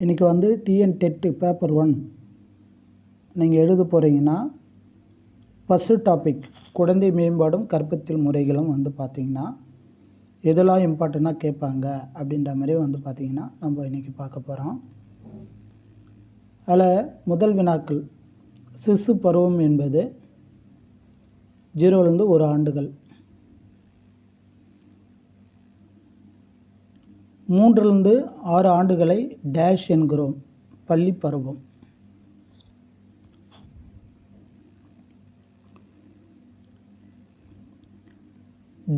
இன்றைக்கி வந்து TN TET paper 1 நீங்கள் எழுத போகிறீங்கன்னா ஃபஸ்ட்டு டாபிக் குழந்தை மேம்பாடும் கற்பித்தல் முறைகளும் வந்து பார்த்திங்கன்னா எதெல்லாம் இம்பார்ட்டண்ட்டாக கேட்பாங்க அப்படின்ற மாதிரி வந்து பார்த்திங்கன்னா நம்ம இன்றைக்கி பார்க்க போகிறோம். அதில் முதல் வினாக்கள், சிசு பருவம் என்பது 0லேருந்து 1 ஆண்டுகள், 3லிருந்து 6 ஆண்டுகளை டேஷ் என்கிறோம், பள்ளி பருவம்.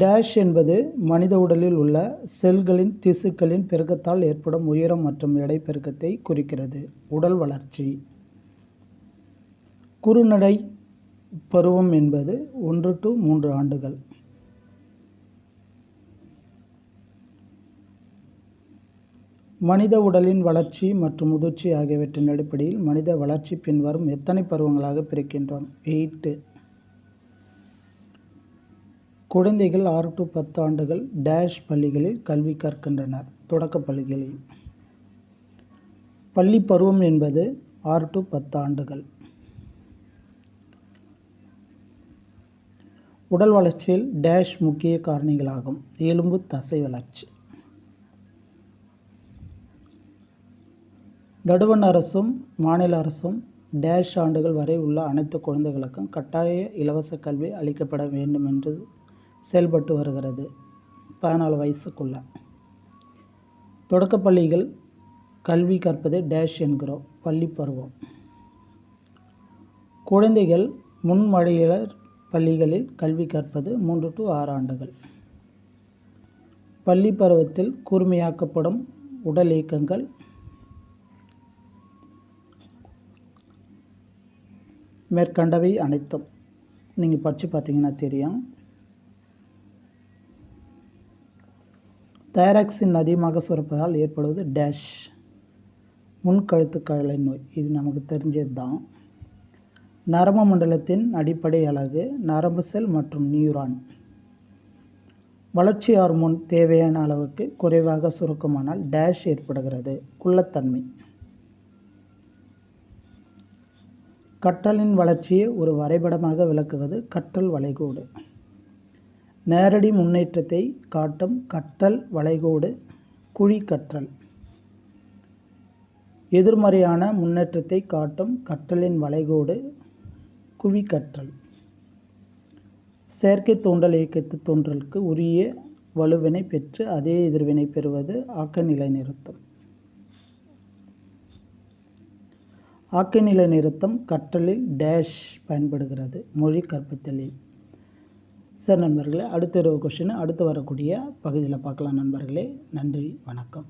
டேஷ் என்பது மனித உடலில் உள்ள செல்களின் திசுக்களின் பெருக்கத்தால் ஏற்படும் உயரம் மற்றும் எடை பெருக்கத்தை குறிக்கிறது. உடல் வளர்ச்சி. குறுநடை பருவம் என்பது 1 to 3 ஆண்டுகள். மனித உடலின் வளர்ச்சி மற்றும் முதிர்ச்சி ஆகியவற்றின் அடிப்படையில் மனித வளர்ச்சி பின்வரும் எத்தனை பருவங்களாக பிரிக்கின்றோம்? 8. குழந்தைகள் 6 to 10 ஆண்டுகள் டேஷ் பள்ளிகளில் கல்வி கற்கின்றனர், தொடக்க பள்ளிகளில். பள்ளி பருவம் என்பது 6 to 10 ஆண்டுகள். உடல் வளர்ச்சியில் டேஷ் முக்கிய காரணிகளாகும். எலும்பு தசை வளர்ச்சி. நடுவண் அரசும் மாநில அரசும் டேஷ் ஆண்டுகள் வரை உள்ள அனைத்து குழந்தைகளுக்கும் கட்டாய இலவச கல்வி அளிக்கப்பட வேண்டும் என்று செயல்பட்டு வருகிறது. 14 வயசுக்குள்ள தொடக்க பள்ளிகள் கல்வி கற்பது டேஷ் என்கிறோம், பள்ளி பருவம். குழந்தைகள் முன்மழையியர் பள்ளிகளில் கல்வி கற்பது 3 to 6 ஆண்டுகள். பள்ளி பருவத்தில் கூர்மையாக்கப்படும் உடல் இயக்கங்கள் மேற்கண்டவை அனைத்தும் நீங்கள் படித்து பார்த்தீங்கன்னா தெரியும். தைராக்சின் அதிகமாக சுரப்பதால் ஏற்படுவது டேஷ், முன்கழுத்துக்கழலை நோய். இது நமக்கு தெரிஞ்சது தான். நரம்பு மண்டலத்தின் அடிப்படை அலகு நரம்பு செல் மற்றும் நியூரான். வளர்ச்சி ஹார்மோன் தேவையான அளவுக்கு குறைவாக சுரக்குமானால் டேஷ் ஏற்படுகிறது, குள்ளத்தன்மை. கற்றலின் வளர்ச்சியை ஒரு வரைபடமாக விளக்குவது கற்றல் வளைகோடு. நேரடி முன்னேற்றத்தை காட்டும் கற்றல் வளைகோடு குழி கற்றல். எதிர்மறையான முன்னேற்றத்தை காட்டும் கற்றலின் வளைகோடு குவி கற்றல். செயற்கை தூண்டல் இயக்கத்து தூண்டலுக்கு உரிய வலுவினை பெற்று அதே எதிர்வினை பெறுவது ஆக்க நிலை நிறுத்தம். ஆக்க நிலை நிறுத்தம் கற்றலில் டேஷ் பயன்படுகிறது, மொழி கற்பித்தலில். சரி நண்பர்களே, அடுத்த 20 கொஸ்டின் அடுத்து வரக்கூடிய பகுதியில் பார்க்கலாம் நண்பர்களே. நன்றி, வணக்கம்.